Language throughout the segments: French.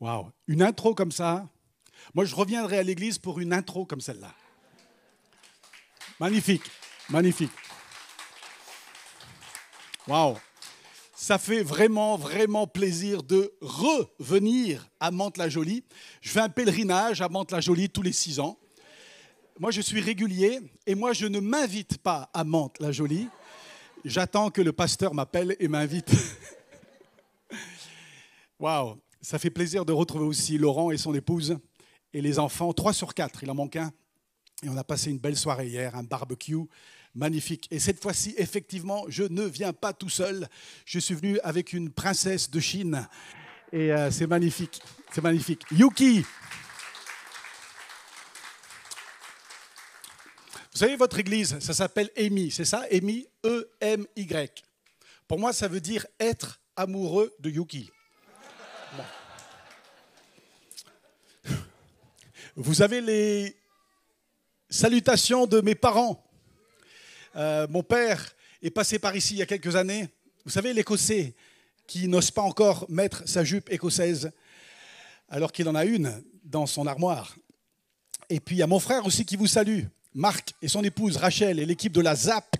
Waouh, une intro comme ça. Moi, je reviendrai à l'église pour une intro comme celle-là. Magnifique, magnifique. Waouh, ça fait vraiment, vraiment plaisir de revenir à Mantes-la-Jolie. Je fais un pèlerinage à Mantes-la-Jolie tous les 6 ans. Moi, je suis régulier et moi, je ne m'invite pas à Mantes-la-Jolie. J'attends que le pasteur m'appelle et m'invite. Waouh, ça fait plaisir de retrouver aussi Laurent et son épouse et les enfants. 3 sur 4, il en manque un. Et on a passé une belle soirée hier, un barbecue magnifique. Et cette fois-ci, effectivement, je ne viens pas tout seul. Je suis venu avec une princesse de Chine. Et c'est magnifique, c'est magnifique. Yuki. Vous savez, votre église, ça s'appelle EMY, c'est ça? EMY, E-M-Y. Pour moi, ça veut dire être amoureux de Yuki. Bon. Vous avez les salutations de mes parents. Mon père est passé par ici il y a quelques années. Vous savez, l'Écossais qui n'ose pas encore mettre sa jupe écossaise alors qu'il en a une dans son armoire. Et puis il y a mon frère aussi qui vous salue, Marc et son épouse Rachel et l'équipe de la ZAP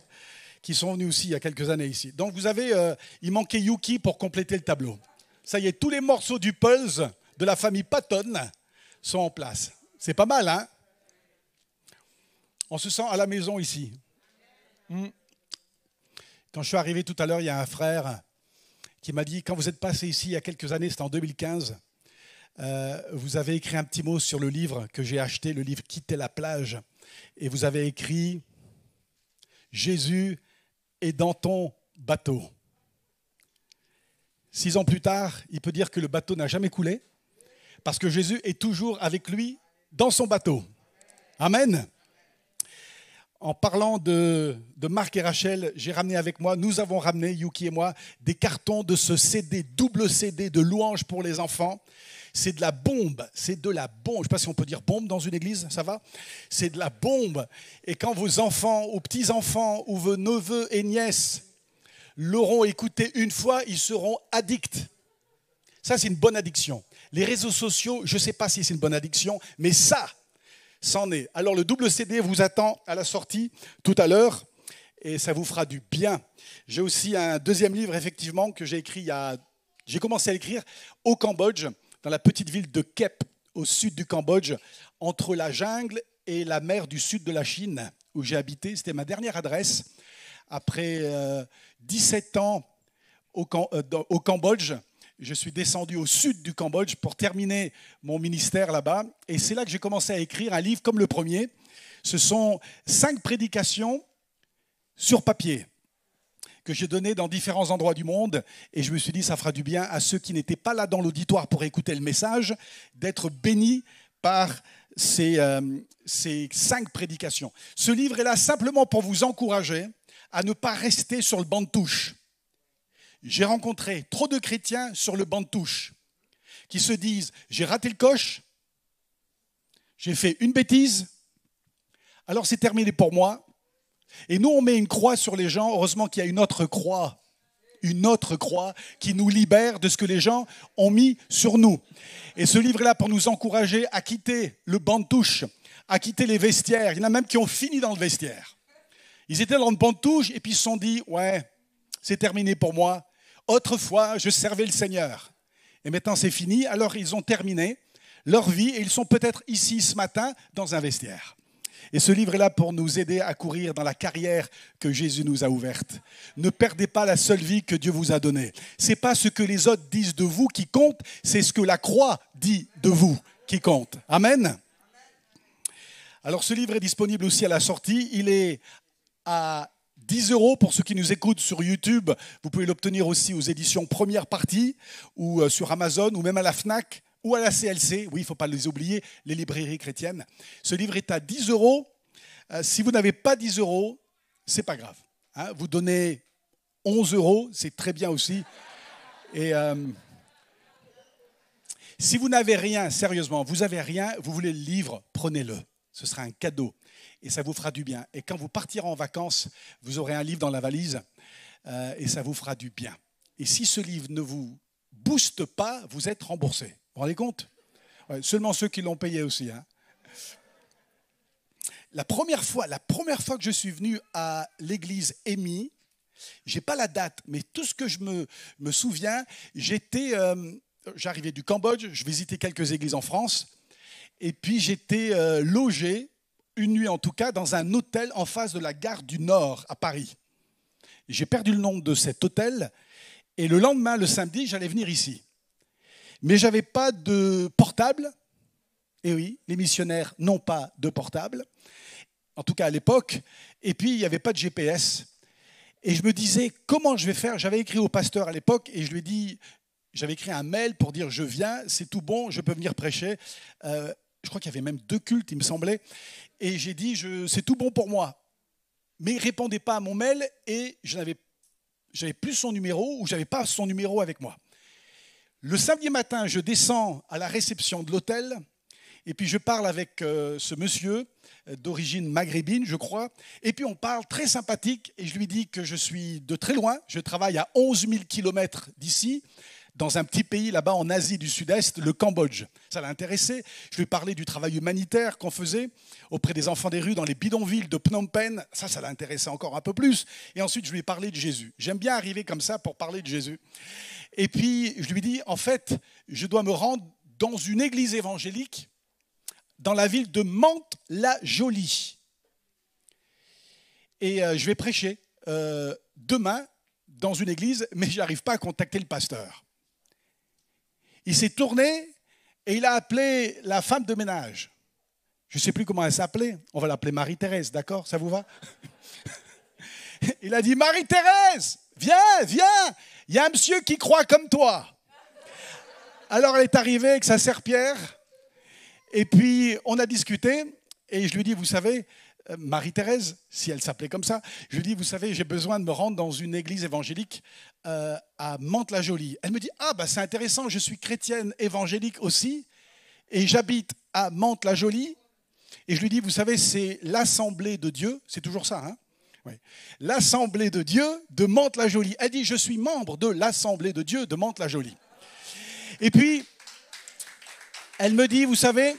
qui sont venus aussi il y a quelques années ici. Donc vous avez, il manquait Yuki pour compléter le tableau. Ça y est, tous les morceaux du Pulse de la famille Patton sont en place. C'est pas mal, hein? On se sent à la maison ici. Quand je suis arrivé tout à l'heure, il y a un frère qui m'a dit, quand vous êtes passé ici il y a quelques années, c'était en 2015, vous avez écrit un petit mot sur le livre que j'ai acheté, le livre « Quitter la plage ». Et vous avez écrit « Jésus est dans ton bateau ». 6 ans plus tard, il peut dire que le bateau n'a jamais coulé parce que Jésus est toujours avec lui dans son bateau. Amen. En parlant de Marc et Rachel, j'ai ramené avec moi, nous avons ramené, Yuki et moi, des cartons de ce CD, double CD de louanges pour les enfants. C'est de la bombe, c'est de la bombe. Je ne sais pas si on peut dire bombe dans une église, ça va? C'est de la bombe. Et quand vos enfants ou petits-enfants ou vos neveux et nièces l'auront écouté une fois, ils seront addicts. Ça, c'est une bonne addiction. Les réseaux sociaux, je ne sais pas si c'est une bonne addiction, mais ça, c'en est. Alors, le double CD vous attend à la sortie tout à l'heure et ça vous fera du bien. J'ai aussi un deuxième livre, effectivement, que j'ai écrit J'ai commencé à l'écrire au Cambodge, dans la petite ville de Kep, au sud du Cambodge, entre la jungle et la mer du sud de la Chine, où j'ai habité. C'était ma dernière adresse. Après 17 ans au Cambodge, je suis descendu au sud du Cambodge pour terminer mon ministère là-bas. Et c'est là que j'ai commencé à écrire un livre comme le premier. Ce sont 5 prédications sur papier que j'ai données dans différents endroits du monde. Et je me suis dit, ça fera du bien à ceux qui n'étaient pas là dans l'auditoire pour écouter le message, d'être bénis par ces 5 prédications. Ce livre est là simplement pour vous encourager à ne pas rester sur le banc de touche. J'ai rencontré trop de chrétiens sur le banc de touche qui se disent « j'ai raté le coche, j'ai fait une bêtise, alors c'est terminé pour moi ». Et nous, on met une croix sur les gens. Heureusement qu'il y a une autre croix qui nous libère de ce que les gens ont mis sur nous. Et ce livre est là pour nous encourager à quitter le banc de touche, à quitter les vestiaires. Il y en a même qui ont fini dans le vestiaire. Ils étaient dans le banc de touche et puis ils se sont dit « ouais, c'est terminé pour moi. Autrefois, je servais le Seigneur. Et maintenant, c'est fini. » Alors, ils ont terminé leur vie et ils sont peut-être ici ce matin dans un vestiaire. Et ce livre est là pour nous aider à courir dans la carrière que Jésus nous a ouverte. Ne perdez pas la seule vie que Dieu vous a donnée. Ce n'est pas ce que les autres disent de vous qui compte, c'est ce que la croix dit de vous qui compte. Amen. Alors, ce livre est disponible aussi à la sortie. Il est à 10 € pour ceux qui nous écoutent sur YouTube. Vous pouvez l'obtenir aussi aux éditions Première Partie ou sur Amazon ou même à la Fnac ou à la CLC. Oui, il ne faut pas les oublier, les librairies chrétiennes. Ce livre est à 10 €. Si vous n'avez pas 10 €, ce n'est pas grave. Hein, vous donnez 11 €, c'est très bien aussi. Et si vous n'avez rien, sérieusement, vous n'avez rien, vous voulez le livre, prenez-le. Ce sera un cadeau. Et ça vous fera du bien. Et quand vous partirez en vacances, vous aurez un livre dans la valise et ça vous fera du bien. Et si ce livre ne vous booste pas, vous êtes remboursé. Vous vous rendez compte? Ouais, seulement ceux qui l'ont payé aussi. Hein. La première fois que je suis venu à l'église EMI, je n'ai pas la date, mais tout ce que je me souviens, j'arrivais du Cambodge, je visitais quelques églises en France, et puis j'étais logé, une nuit en tout cas, dans un hôtel en face de la gare du Nord, à Paris. J'ai perdu le nom de cet hôtel, et le lendemain, le samedi, j'allais venir ici. Mais je n'avais pas de portable. Et oui, les missionnaires n'ont pas de portable, en tout cas à l'époque. Et puis, il n'y avait pas de GPS. Et je me disais, comment je vais faire? J'avais écrit au pasteur à l'époque et je lui ai dit, j'avais écrit un mail pour dire, je viens, c'est tout bon, je peux venir prêcher. Je crois qu'il y avait même 2 cultes, il me semblait. Et j'ai dit, c'est tout bon pour moi. Mais il ne répondait pas à mon mail et j'avais plus son numéro ou je n'avais pas son numéro avec moi. Le samedi matin, je descends à la réception de l'hôtel et puis je parle avec ce monsieur d'origine maghrébine, je crois. Et puis on parle très sympathique et je lui dis que je suis de très loin. Je travaille à 11 000 kilomètres d'ici, dans un petit pays là-bas en Asie du Sud-Est, le Cambodge. Ça l'a intéressé. Je lui ai parlé du travail humanitaire qu'on faisait auprès des enfants des rues dans les bidonvilles de Phnom Penh. Ça l'a intéressé encore un peu plus. Et ensuite, je lui ai parlé de Jésus. J'aime bien arriver comme ça pour parler de Jésus. Et puis, je lui dis, en fait, je dois me rendre dans une église évangélique dans la ville de Mantes-la-Jolie. Et je vais prêcher demain dans une église, mais je n'arrive pas à contacter le pasteur. Il s'est tourné et il a appelé la femme de ménage. Je ne sais plus comment elle s'appelait. On va l'appeler Marie-Thérèse, d'accord? Ça vous va? Il a dit, Marie-Thérèse, viens. Il y a un monsieur qui croit comme toi. Alors elle est arrivée avec sa serpillière. Et puis on a discuté. Et je lui dis, vous savez, Marie-Thérèse, si elle s'appelait comme ça, je lui dis, vous savez, j'ai besoin de me rendre dans une église évangélique à Mantes-la-Jolie. Elle me dit, c'est intéressant, je suis chrétienne évangélique aussi, et j'habite à Mantes-la-Jolie. Et je lui dis, vous savez, c'est l'Assemblée de Dieu, c'est toujours ça, hein? Oui. L'Assemblée de Dieu de Mantes-la-Jolie. Elle dit, je suis membre de l'Assemblée de Dieu de Mantes-la-Jolie. Et puis, elle me dit, vous savez,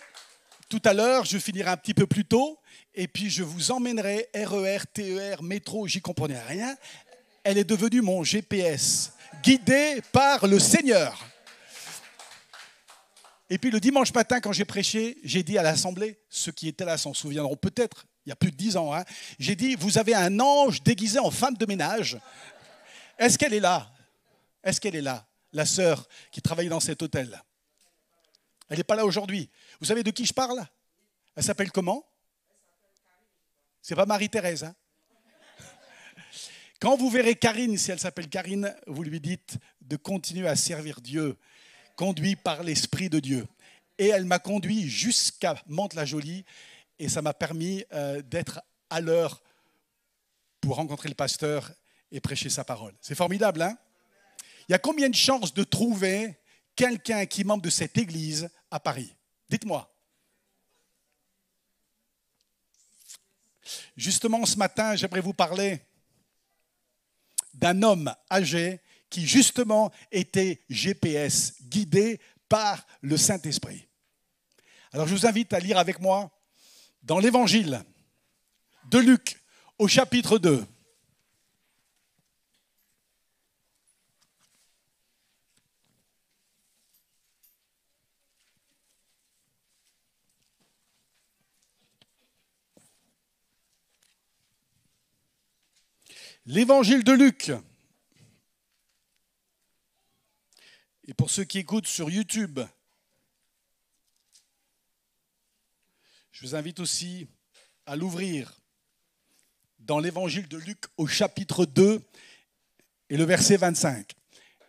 tout à l'heure, je finirai un petit peu plus tôt, et puis je vous emmènerai RER, TER, métro, j'y comprenais rien. Elle est devenue mon GPS, guidée par le Seigneur. Et puis le dimanche matin, quand j'ai prêché, j'ai dit à l'Assemblée, ceux qui étaient là s'en souviendront peut-être, il y a plus de 10 ans, hein, j'ai dit, vous avez un ange déguisé en femme de ménage. Est-ce qu'elle est là? Est-ce qu'elle est là, la sœur qui travaille dans cet hôtel? Elle n'est pas là aujourd'hui. Vous savez de qui je parle? Elle s'appelle comment? C'est pas Marie-Thérèse. Hein? Quand vous verrez Karine, si elle s'appelle Karine, vous lui dites de continuer à servir Dieu, conduit par l'Esprit de Dieu. Et elle m'a conduit jusqu'à Mantes-la-Jolie et ça m'a permis d'être à l'heure pour rencontrer le pasteur et prêcher sa parole. C'est formidable, hein? Il y a combien de chances de trouver quelqu'un qui est membre de cette église à Paris? Dites-moi. Justement, ce matin, j'aimerais vous parler d'un homme âgé qui, justement, était GPS, guidé par le Saint-Esprit. Alors, je vous invite à lire avec moi dans l'Évangile de Luc, au chapitre 2. L'Évangile de Luc. Et pour ceux qui écoutent sur YouTube, je vous invite aussi à l'ouvrir dans l'Évangile de Luc au chapitre 2 et le verset 25.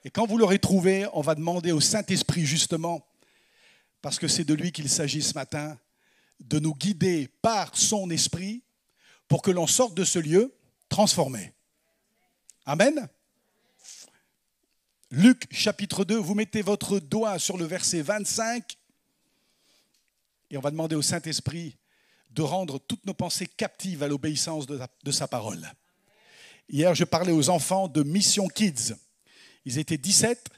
Et quand vous l'aurez trouvé, on va demander au Saint-Esprit justement, parce que c'est de lui qu'il s'agit ce matin, de nous guider par son esprit pour que l'on sorte de ce lieu transformé. Amen. Luc chapitre 2, vous mettez votre doigt sur le verset 25 et on va demander au Saint-Esprit de rendre toutes nos pensées captives à l'obéissance de sa parole. Hier, je parlais aux enfants de Mission Kids. Ils étaient 17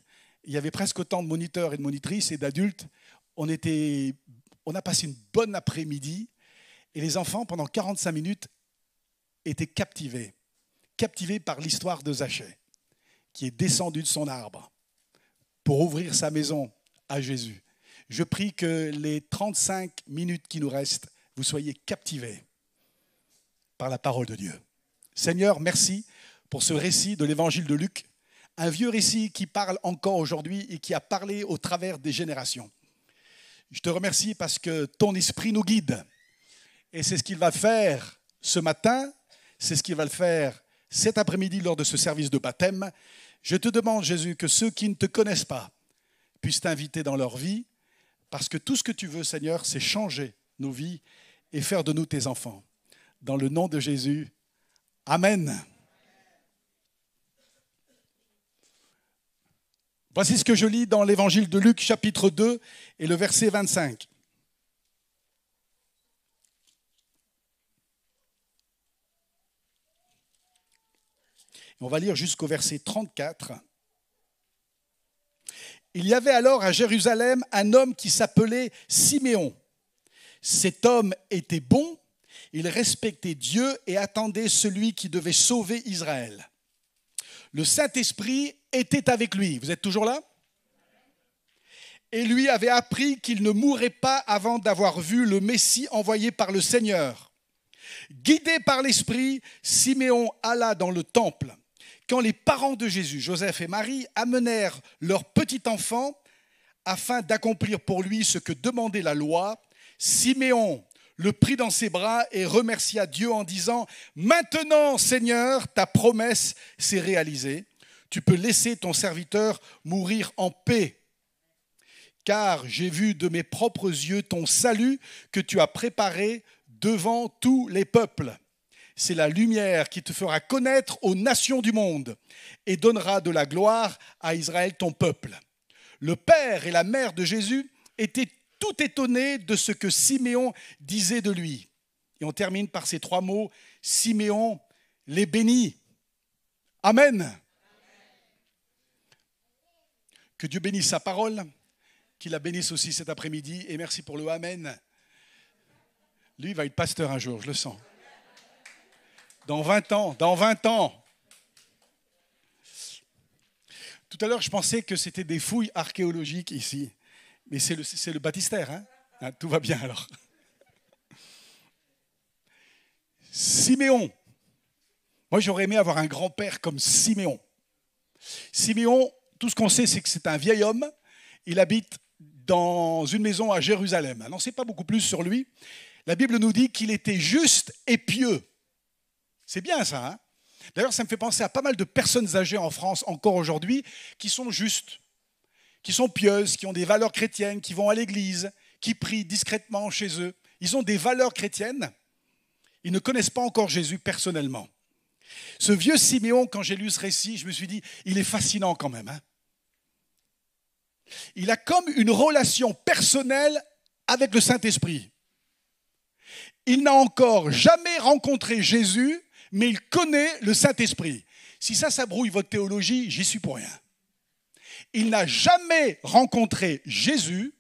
Il y avait presque autant de moniteurs et de monitrices et d'adultes. On a passé une bonne après-midi et les enfants, pendant 45 minutes, étaient captivés par l'histoire de Zachée, qui est descendu de son arbre pour ouvrir sa maison à Jésus. Je prie que les 35 minutes qui nous restent, vous soyez captivés par la parole de Dieu. Seigneur, merci pour ce récit de l'évangile de Luc, un vieux récit qui parle encore aujourd'hui et qui a parlé au travers des générations. Je te remercie parce que ton esprit nous guide. Et c'est ce qu'il va faire ce matin, c'est ce qu'il va le faire cet après-midi lors de ce service de baptême. Je te demande, Jésus, que ceux qui ne te connaissent pas puissent t'inviter dans leur vie, parce que tout ce que tu veux, Seigneur, c'est changer nos vies et faire de nous tes enfants. Dans le nom de Jésus, Amen. Voici ce que je lis dans l'évangile de Luc, chapitre 2, et le verset 25. On va lire jusqu'au verset 34. Il y avait alors à Jérusalem un homme qui s'appelait Siméon. Cet homme était bon, il respectait Dieu et attendait celui qui devait sauver Israël. Le Saint-Esprit était avec lui. Vous êtes toujours là? Et lui avait appris qu'il ne mourrait pas avant d'avoir vu le Messie envoyé par le Seigneur. Guidé par l'Esprit, Siméon alla dans le temple. Quand les parents de Jésus, Joseph et Marie, amenèrent leur petit enfant afin d'accomplir pour lui ce que demandait la loi, Siméon le prit dans ses bras et remercia Dieu en disant « Maintenant, Seigneur, ta promesse s'est réalisée. Tu peux laisser ton serviteur mourir en paix. Car j'ai vu de mes propres yeux ton salut que tu as préparé devant tous les peuples. C'est la lumière qui te fera connaître aux nations du monde et donnera de la gloire à Israël ton peuple. » Le père et la mère de Jésus étaient tout étonnés de ce que Siméon disait de lui. Et on termine par ces trois mots, Siméon les bénit. Amen. Que Dieu bénisse sa parole, qu'il la bénisse aussi cet après-midi, et merci pour le Amen. Lui, il va être pasteur un jour, je le sens. Dans 20 ans. Tout à l'heure, je pensais que c'était des fouilles archéologiques ici. Mais c'est le baptistère, hein? Tout va bien alors. Siméon. Moi, j'aurais aimé avoir un grand-père comme Siméon. Siméon, tout ce qu'on sait, c'est que c'est un vieil homme. Il habite dans une maison à Jérusalem. On n'en sait pas beaucoup plus sur lui. La Bible nous dit qu'il était juste et pieux. C'est bien ça, hein? D'ailleurs, ça me fait penser à pas mal de personnes âgées en France encore aujourd'hui qui sont justes, qui sont pieuses, qui ont des valeurs chrétiennes, qui vont à l'église, qui prient discrètement chez eux. Ils ont des valeurs chrétiennes. Ils ne connaissent pas encore Jésus personnellement. Ce vieux Siméon, quand j'ai lu ce récit, je me suis dit, il est fascinant quand même, hein? Il a comme une relation personnelle avec le Saint-Esprit. Il n'a encore jamais rencontré Jésus, mais il connaît le Saint-Esprit. Si ça brouille votre théologie, j'y suis pour rien. Il n'a jamais rencontré Jésus,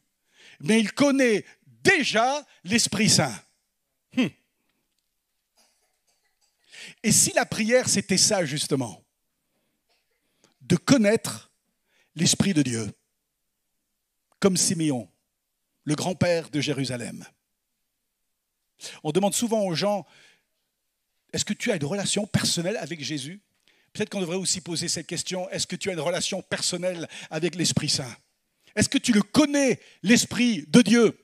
mais il connaît déjà l'Esprit Saint. Et si la prière, c'était ça justement, de connaître l'Esprit de Dieu, comme Siméon, le grand-père de Jérusalem. On demande souvent aux gens, est-ce que tu as une relation personnelle avec Jésus? Peut-être qu'on devrait aussi poser cette question, est-ce que tu as une relation personnelle avec l'Esprit Saint? Est-ce que tu le connais, l'Esprit de Dieu?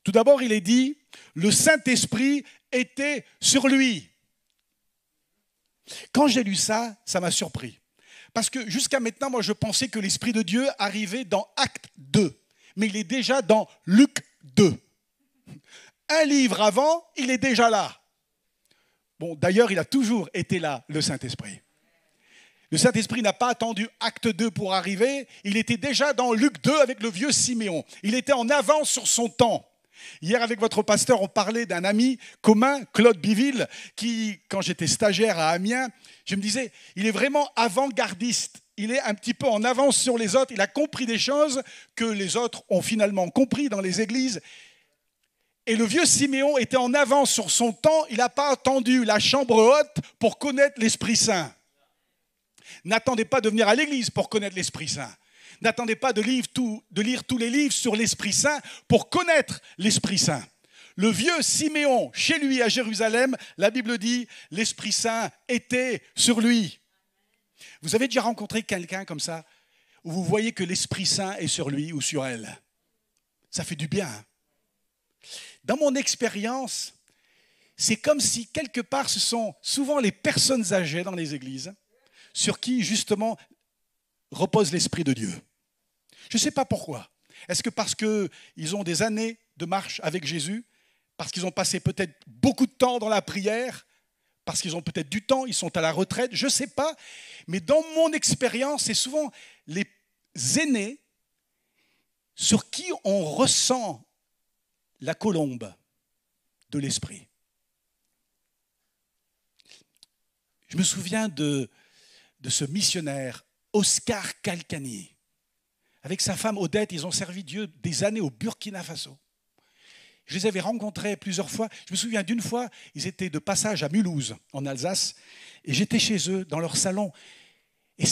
Tout d'abord, il est dit, le Saint-Esprit était sur lui. Quand j'ai lu ça, ça m'a surpris. Parce que jusqu'à maintenant, moi, je pensais que l'Esprit de Dieu arrivait dans Acte 2. Mais il est déjà dans Luc 2. Un livre avant, il est déjà là. Bon, d'ailleurs, il a toujours été là, le Saint-Esprit. Le Saint-Esprit n'a pas attendu Acte 2 pour arriver. Il était déjà dans Luc 2 avec le vieux Siméon. Il était en avance sur son temps. Hier, avec votre pasteur, on parlait d'un ami commun, Claude Biville, qui, quand j'étais stagiaire à Amiens, je me disais, il est vraiment avant-gardiste. il est un petit peu en avance sur les autres. Il a compris des choses que les autres ont finalement compris dans les églises. Et le vieux Siméon était en avance sur son temps. Il n'a pas attendu la chambre haute pour connaître l'Esprit Saint. N'attendez pas de venir à l'église pour connaître l'Esprit Saint. N'attendez pas de lire tous les livres sur l'Esprit Saint pour connaître l'Esprit Saint. Le vieux Siméon, chez lui à Jérusalem, la Bible dit, l'Esprit Saint était sur lui. Vous avez déjà rencontré quelqu'un comme ça, où vous voyez que l'Esprit Saint est sur lui ou sur elle? Ça fait du bien. Dans mon expérience, c'est comme si quelque part ce sont souvent les personnes âgées dans les églises sur qui justement repose l'Esprit de Dieu. Je ne sais pas pourquoi. Est-ce que parce qu'ils ont des années de marche avec Jésus, parce qu'ils ont passé peut-être beaucoup de temps dans la prière, parce qu'ils ont peut-être du temps, ils sont à la retraite, je ne sais pas. Mais dans mon expérience, c'est souvent les aînés sur qui on ressent la colombe de l'esprit. Je me souviens de ce missionnaire, Oscar Calcani. Avec sa femme Odette, ils ont servi Dieu des années au Burkina Faso. Je les avais rencontrés plusieurs fois. Je me souviens d'une fois, ils étaient de passage à Mulhouse, en Alsace, et j'étais chez eux, dans leur salon, et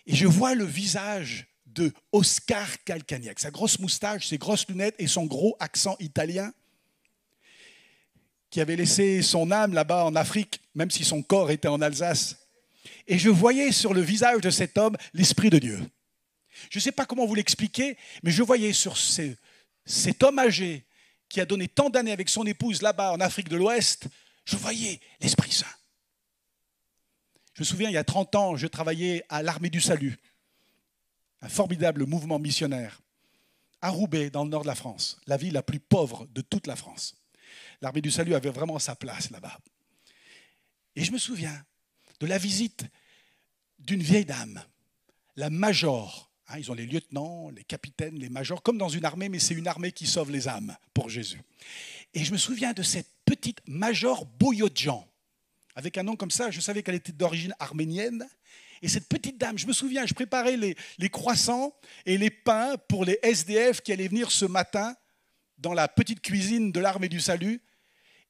je vois le visage de Oscar Calcani, avec sa grosse moustache, ses grosses lunettes et son gros accent italien, qui avait laissé son âme là-bas en Afrique, même si son corps était en Alsace. Et je voyais sur le visage de cet homme l'Esprit de Dieu. Je ne sais pas comment vous l'expliquer, mais je voyais sur cet homme âgé qui a donné tant d'années avec son épouse là-bas en Afrique de l'Ouest, je voyais l'Esprit Saint. Je me souviens, il y a 30 ans, je travaillais à l'Armée du Salut, un formidable mouvement missionnaire, à Roubaix, dans le nord de la France, la ville la plus pauvre de toute la France. L'Armée du Salut avait vraiment sa place là-bas. Et je me souviens de la visite d'une vieille dame, la major. Ils ont les lieutenants, les capitaines, les majors, comme dans une armée, mais c'est une armée qui sauve les âmes pour Jésus. Et je me souviens de cette petite major Boyodjan, avec un nom comme ça, je savais qu'elle était d'origine arménienne. Et cette petite dame, je me souviens, je préparais les croissants et les pains pour les SDF qui allaient venir ce matin dans la petite cuisine de l'Armée du Salut.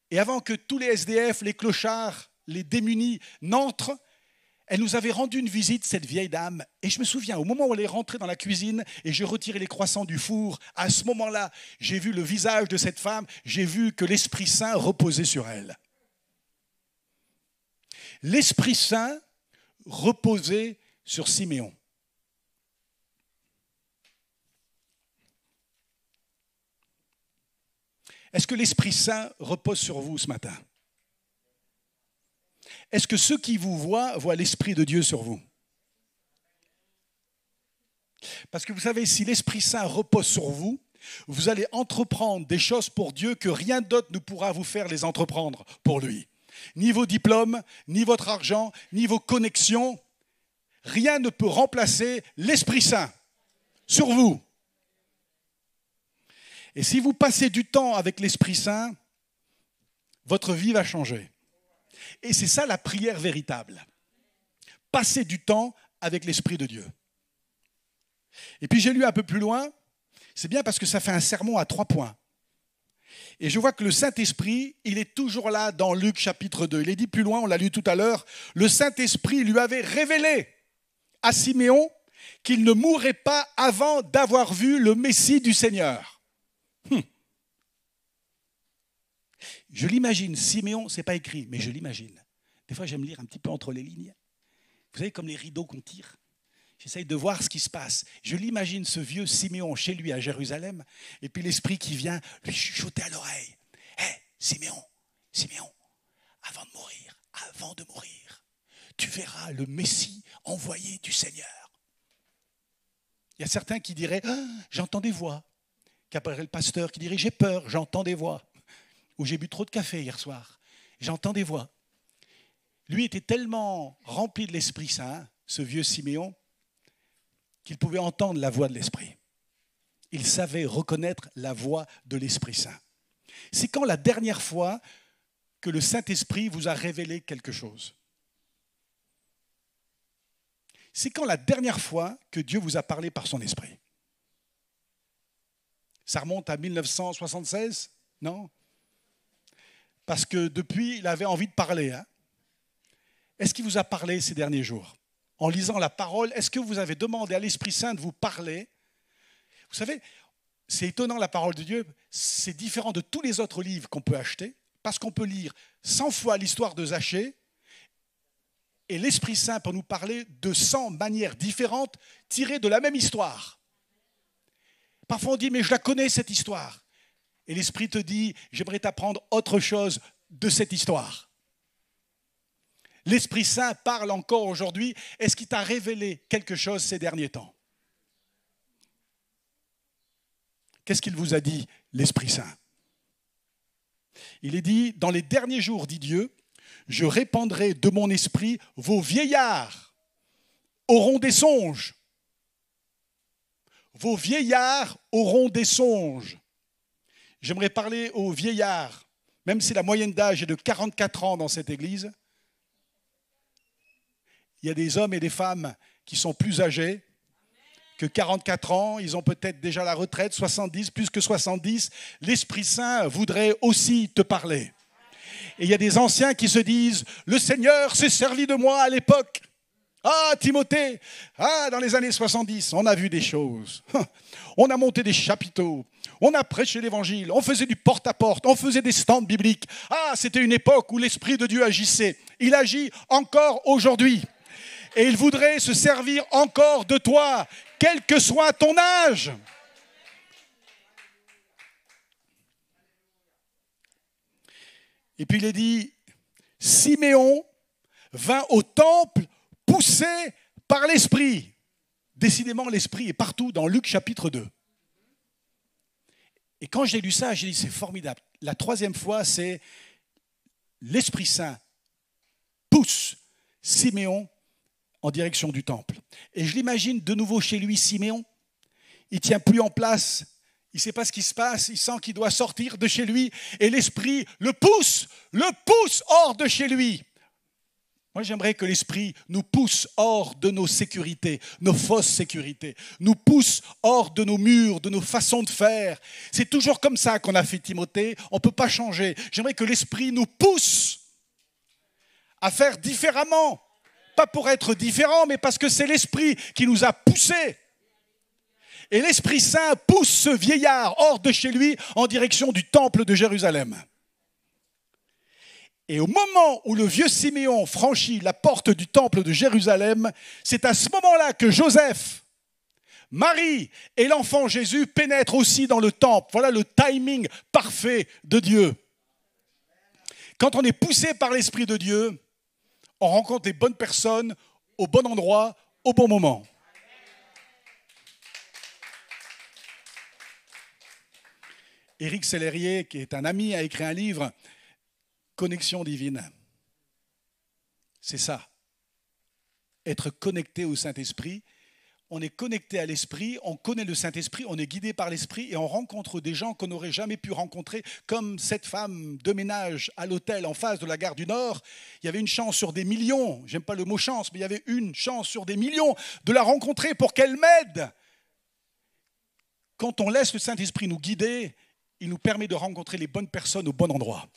Et avant que tous les SDF, les clochards, les démunis n'entrent, elle nous avait rendu une visite, cette vieille dame. Et je me souviens, au moment où elle est rentrée dans la cuisine et je retirais les croissants du four, à ce moment-là, j'ai vu le visage de cette femme, j'ai vu que l'Esprit Saint reposait sur elle. L'Esprit Saint reposait sur Siméon. Est-ce que l'Esprit Saint repose sur vous ce matin ? Est-ce que ceux qui vous voient l'Esprit de Dieu sur vous? Parce que vous savez, si l'Esprit Saint repose sur vous, vous allez entreprendre des choses pour Dieu que rien d'autre ne pourra vous faire les entreprendre pour lui. Ni vos diplômes, ni votre argent, ni vos connexions, rien ne peut remplacer l'Esprit Saint sur vous. Et si vous passez du temps avec l'Esprit Saint, votre vie va changer. Et c'est ça la prière véritable. Passer du temps avec l'Esprit de Dieu. Et puis j'ai lu un peu plus loin, c'est bien parce que ça fait un sermon à 3 points. Et je vois que le Saint-Esprit, il est toujours là dans Luc chapitre 2. Il est dit plus loin, on l'a lu tout à l'heure, le Saint-Esprit lui avait révélé à Siméon qu'il ne mourrait pas avant d'avoir vu le Messie du Seigneur. Je l'imagine, Siméon, ce n'est pas écrit, mais je l'imagine. Des fois, j'aime lire un petit peu entre les lignes. Vous savez, comme les rideaux qu'on tire. J'essaye de voir ce qui se passe. Je l'imagine, ce vieux Siméon, chez lui à Jérusalem, et puis l'Esprit qui vient lui chuchoter à l'oreille. « Hé, Siméon, avant de mourir, tu verras le Messie envoyé du Seigneur. » Il y a certains qui diraient « J'entends des voix ». Qu'après le pasteur qui dirait « J'ai peur, j'entends des voix ». Ou j'ai bu trop de café hier soir, j'entends des voix. Lui était tellement rempli de l'Esprit Saint, ce vieux Siméon, qu'il pouvait entendre la voix de l'Esprit. Il savait reconnaître la voix de l'Esprit Saint. C'est quand la dernière fois que le Saint-Esprit vous a révélé quelque chose? C'est quand la dernière fois que Dieu vous a parlé par son esprit? Ça remonte à 1976? Non? Parce que depuis, il avait envie de parler. Hein? Est-ce qu'il vous a parlé ces derniers jours? En lisant la parole, est-ce que vous avez demandé à l'Esprit Saint de vous parler? Vous savez, c'est étonnant la parole de Dieu, c'est différent de tous les autres livres qu'on peut acheter, parce qu'on peut lire 100 fois l'histoire de Zachée, et l'Esprit Saint peut nous parler de 100 manières différentes tirées de la même histoire. Parfois on dit, mais je la connais cette histoire. Et l'Esprit te dit, j'aimerais t'apprendre autre chose de cette histoire. L'Esprit Saint parle encore aujourd'hui. Est-ce qu'il t'a révélé quelque chose ces derniers temps? Qu'est-ce qu'il vous a dit, l'Esprit Saint? Il est dit, dans les derniers jours, dit Dieu, je répandrai de mon esprit, vos vieillards auront des songes. Vos vieillards auront des songes. J'aimerais parler aux vieillards, même si la moyenne d'âge est de 44 ans dans cette église. Il y a des hommes et des femmes qui sont plus âgés que 44 ans. Ils ont peut-être déjà la retraite, 70, plus que 70. L'Esprit Saint voudrait aussi te parler. Et il y a des anciens qui se disent, le Seigneur s'est servi de moi à l'époque. Ah, Timothée, dans les années 70, on a vu des choses. On a monté des chapiteaux, on a prêché l'évangile, on faisait du porte-à-porte, on faisait des stands bibliques. Ah, c'était une époque où l'Esprit de Dieu agissait. Il agit encore aujourd'hui. Et il voudrait se servir encore de toi, quel que soit ton âge. Et puis il est dit, Siméon vint au temple poussé par l'Esprit. Décidément, l'Esprit est partout dans Luc chapitre 2. Et quand j'ai lu ça, j'ai dit, c'est formidable. La troisième fois, c'est l'Esprit Saint pousse Siméon en direction du temple. Et je l'imagine de nouveau chez lui, Siméon. Il ne tient plus en place. Il ne sait pas ce qui se passe, il sent qu'il doit sortir de chez lui et l'Esprit le pousse hors de chez lui. Moi, j'aimerais que l'Esprit nous pousse hors de nos sécurités, nos fausses sécurités, nous pousse hors de nos murs, de nos façons de faire. C'est toujours comme ça qu'on a fait Timothée, on ne peut pas changer. J'aimerais que l'Esprit nous pousse à faire différemment, pas pour être différent, mais parce que c'est l'Esprit qui nous a poussés. Et l'Esprit Saint pousse ce vieillard hors de chez lui en direction du temple de Jérusalem. Et au moment où le vieux Siméon franchit la porte du temple de Jérusalem, c'est à ce moment-là que Joseph, Marie et l'enfant Jésus pénètrent aussi dans le temple. Voilà le timing parfait de Dieu. Quand on est poussé par l'Esprit de Dieu, on rencontre les bonnes personnes au bon endroit, au bon moment. Éric Sellerier, qui est un ami, a écrit un livre, Connexion divine. C'est ça. Être connecté au Saint-Esprit. On est connecté à l'Esprit, on connaît le Saint-Esprit, on est guidé par l'Esprit et on rencontre des gens qu'on n'aurait jamais pu rencontrer, comme cette femme de ménage à l'hôtel en face de la gare du Nord. Il y avait une chance sur des millions, j'aime pas le mot chance, mais il y avait une chance sur des millions de la rencontrer pour qu'elle m'aide. Quand on laisse le Saint-Esprit nous guider, il nous permet de rencontrer les bonnes personnes au bon endroit.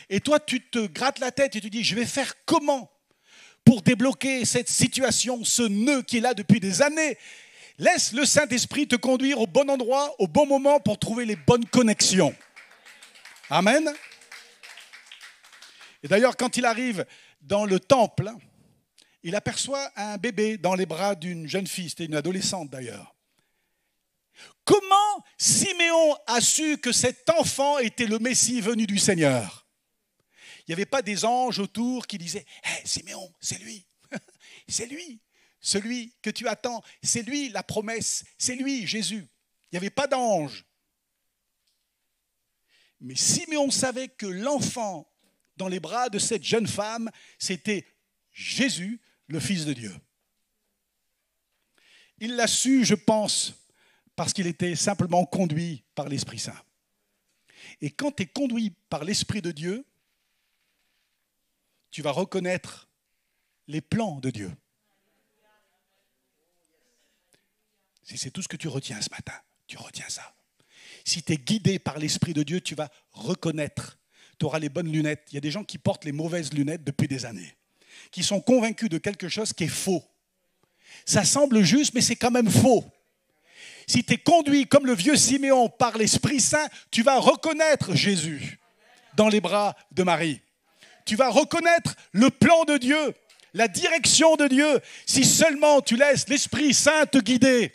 Et toi, tu te grattes la tête et tu dis, je vais faire comment pour débloquer cette situation, ce nœud qui est là depuis des années? Laisse le Saint-Esprit te conduire au bon endroit, au bon moment pour trouver les bonnes connexions. Amen. Et d'ailleurs, quand il arrive dans le temple, il aperçoit un bébé dans les bras d'une jeune fille, c'était une adolescente d'ailleurs. Comment Siméon a su que cet enfant était le Messie venu du Seigneur? Il n'y avait pas des anges autour qui disaient « Hey, Siméon, c'est lui, c'est lui, celui que tu attends, c'est lui la promesse, c'est lui Jésus. » Il n'y avait pas d'ange. Mais Siméon savait que l'enfant dans les bras de cette jeune femme, c'était Jésus, le Fils de Dieu. Il l'a su, je pense, parce qu'il était simplement conduit par l'Esprit Saint. Et quand tu es conduit par l'Esprit de Dieu, tu vas reconnaître les plans de Dieu. Si c'est tout ce que tu retiens ce matin, tu retiens ça. Si tu es guidé par l'Esprit de Dieu, tu vas reconnaître. Tu auras les bonnes lunettes. Il y a des gens qui portent les mauvaises lunettes depuis des années, qui sont convaincus de quelque chose qui est faux. Ça semble juste, mais c'est quand même faux. Si tu es conduit comme le vieux Siméon par l'Esprit Saint, tu vas reconnaître Jésus dans les bras de Marie. Tu vas reconnaître le plan de Dieu, la direction de Dieu, si seulement tu laisses l'Esprit Saint te guider.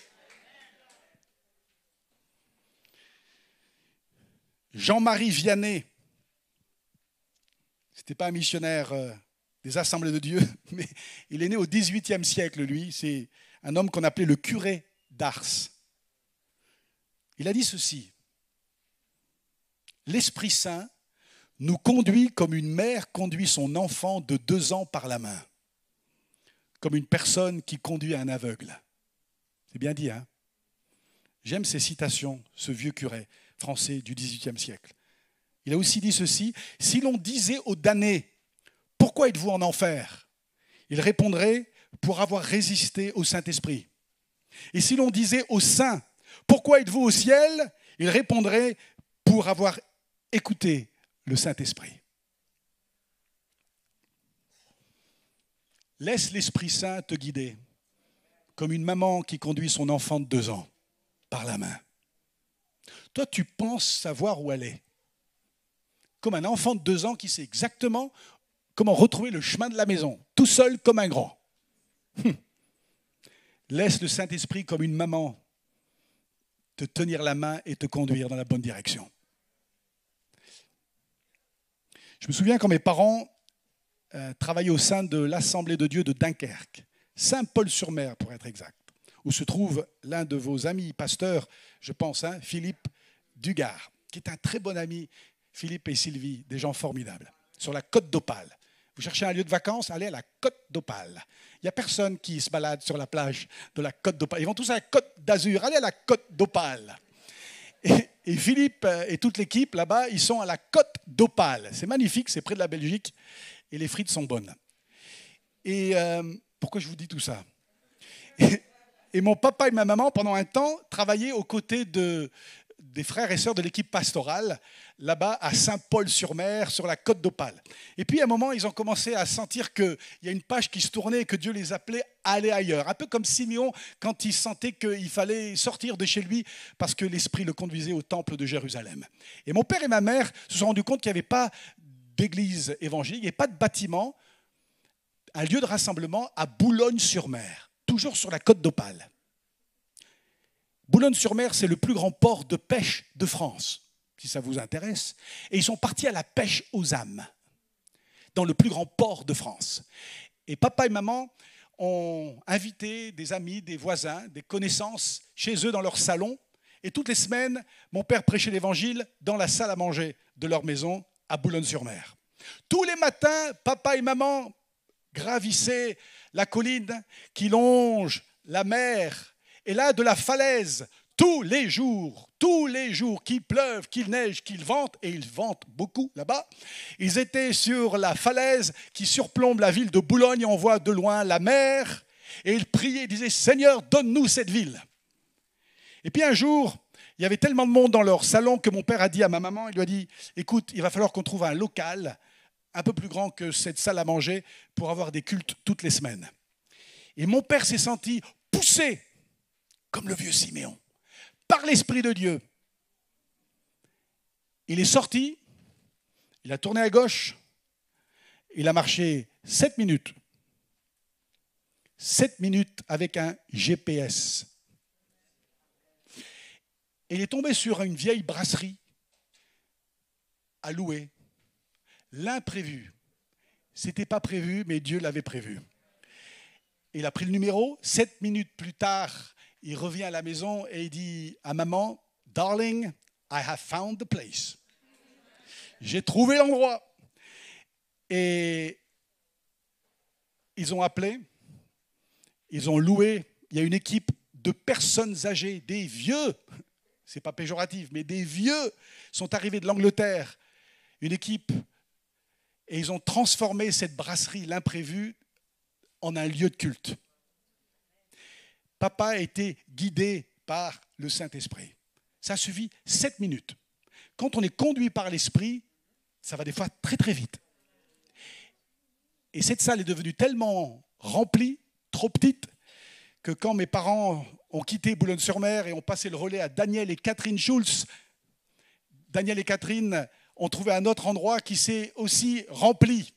Jean-Marie Vianney, ce n'était pas un missionnaire des Assemblées de Dieu, mais il est né au XVIIIe siècle, lui. C'est un homme qu'on appelait le curé d'Ars. Il a dit ceci: l'Esprit Saint nous conduit comme une mère conduit son enfant de 2 ans par la main, comme une personne qui conduit un aveugle. C'est bien dit, hein? J'aime ces citations, ce vieux curé français du XVIIIe siècle. Il a aussi dit ceci: si l'on disait aux damnés, pourquoi êtes-vous en enfer? Il répondrait, pour avoir résisté au Saint-Esprit. Et si l'on disait aux saints, pourquoi êtes-vous au ciel? Il répondrait, pour avoir écouté le Saint-Esprit. Laisse l'Esprit Saint te guider, comme une maman qui conduit son enfant de 2 ans par la main. Toi, tu penses savoir où elle est. Comme un enfant de 2 ans qui sait exactement comment retrouver le chemin de la maison, tout seul comme un grand. Laisse le Saint-Esprit comme une maman te tenir la main et te conduire dans la bonne direction. Je me souviens quand mes parents travaillaient au sein de l'Assemblée de Dieu de Dunkerque, Saint-Paul-sur-Mer pour être exact, où se trouve l'un de vos amis pasteurs, je pense, Philippe Dugard, qui est un très bon ami, Philippe et Sylvie, des gens formidables, sur la côte d'Opale. Vous cherchez un lieu de vacances, allez à la côte d'Opale. Il n'y a personne qui se balade sur la plage de la côte d'Opale. Ils vont tous à la côte d'Azur, allez à la côte d'Opale. Et Philippe et toute l'équipe, là-bas, ils sont à la côte d'Opale. C'est magnifique, c'est près de la Belgique, et les frites sont bonnes. Et pourquoi je vous dis tout ça? Et mon papa et ma maman, pendant un temps, travaillaient aux côtés des frères et sœurs de l'équipe pastorale, là-bas à Saint-Paul-sur-Mer, sur la côte d'Opale. Et puis à un moment, ils ont commencé à sentir qu'il y a une page qui se tournait et que Dieu les appelait à aller ailleurs. Un peu comme Siméon, quand il sentait qu'il fallait sortir de chez lui parce que l'Esprit le conduisait au temple de Jérusalem. Et mon père et ma mère se sont rendus compte qu'il n'y avait pas d'église évangélique, il n'y avait pas de bâtiment, un lieu de rassemblement à Boulogne-sur-Mer, toujours sur la côte d'Opale. Boulogne-sur-Mer, c'est le plus grand port de pêche de France, si ça vous intéresse. Et ils sont partis à la pêche aux âmes, dans le plus grand port de France. Et papa et maman ont invité des amis, des voisins, des connaissances chez eux dans leur salon. Et toutes les semaines, mon père prêchait l'évangile dans la salle à manger de leur maison à Boulogne-sur-Mer. Tous les matins, papa et maman gravissaient la colline qui longe la mer. Et là, de la falaise, tous les jours, qu'il pleuve, qu'il neige, qu'il vente, et il vente beaucoup là-bas, ils étaient sur la falaise qui surplombe la ville de Boulogne, et on voit de loin la mer, et ils priaient, ils disaient « Seigneur, donne-nous cette ville ». Et puis un jour, il y avait tellement de monde dans leur salon que mon père a dit à ma maman, il lui a dit « Écoute, il va falloir qu'on trouve un local un peu plus grand que cette salle à manger pour avoir des cultes toutes les semaines ». Et mon père s'est senti poussé comme le vieux Siméon, par l'Esprit de Dieu. Il est sorti, il a tourné à gauche, il a marché 7 minutes. 7 minutes avec un GPS. Et il est tombé sur une vieille brasserie à louer. L'imprévu. Ce n'était pas prévu, mais Dieu l'avait prévu. Il a pris le numéro, 7 minutes plus tard, il revient à la maison et il dit à maman, « Darling, I have found the place. » J'ai trouvé l'endroit. Et ils ont appelé, ils ont loué. Il y a une équipe de personnes âgées, des vieux, ce n'est pas péjoratif, mais des vieux sont arrivés de l'Angleterre. Une équipe, et ils ont transformé cette brasserie, l'imprévu, en un lieu de culte. papa a été guidé par le Saint-Esprit. Ça a suffi 7 minutes. Quand on est conduit par l'Esprit, ça va des fois très très vite. Et cette salle est devenue tellement remplie, trop petite, que quand mes parents ont quitté Boulogne-sur-Mer et ont passé le relais à Daniel et Catherine Schulz, Daniel et Catherine ont trouvé un autre endroit qui s'est aussi rempli.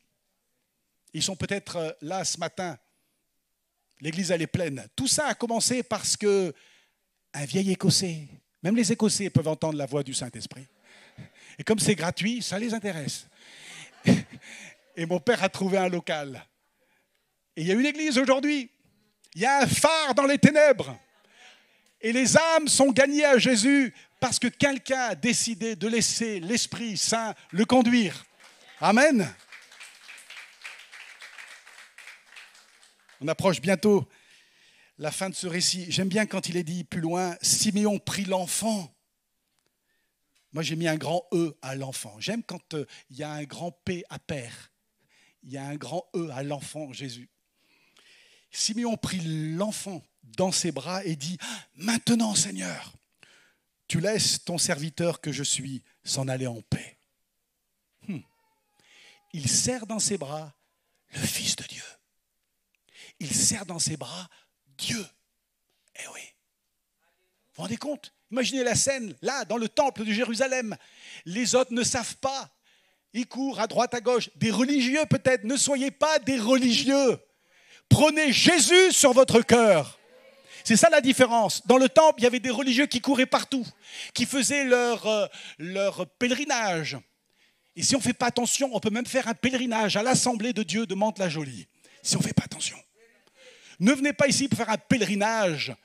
Ils sont peut-être là ce matin. L'église, elle est pleine. Tout ça a commencé parce que un vieil Écossais, même les Écossais peuvent entendre la voix du Saint-Esprit. Et comme c'est gratuit, ça les intéresse. Et mon père a trouvé un local. Et il y a une église aujourd'hui. Il y a un phare dans les ténèbres. Et les âmes sont gagnées à Jésus parce que quelqu'un a décidé de laisser l'Esprit Saint le conduire. Amen. On approche bientôt la fin de ce récit. J'aime bien quand il est dit plus loin, Siméon prit l'enfant. Moi, j'ai mis un grand E à l'enfant. J'aime quand il y a un grand P à père. Il y a un grand E à l'enfant Jésus. Siméon prit l'enfant dans ses bras et dit « Maintenant, Seigneur, tu laisses ton serviteur que je suis s'en aller en paix. » Il serre dans ses bras le Fils de Dieu. Il serre dans ses bras Dieu. Eh oui. Vous vous rendez compte? Imaginez la scène, là, dans le temple de Jérusalem. Les autres ne savent pas. Ils courent à droite, à gauche. Des religieux peut-être. Ne soyez pas des religieux. Prenez Jésus sur votre cœur. C'est ça la différence. Dans le temple, il y avait des religieux qui couraient partout, qui faisaient leur pèlerinage. Et si on ne fait pas attention, on peut même faire un pèlerinage à l'Assemblée de Dieu de Mantes-la-Jolie. Si on ne fait pas attention. Ne venez pas ici pour faire un pèlerinage.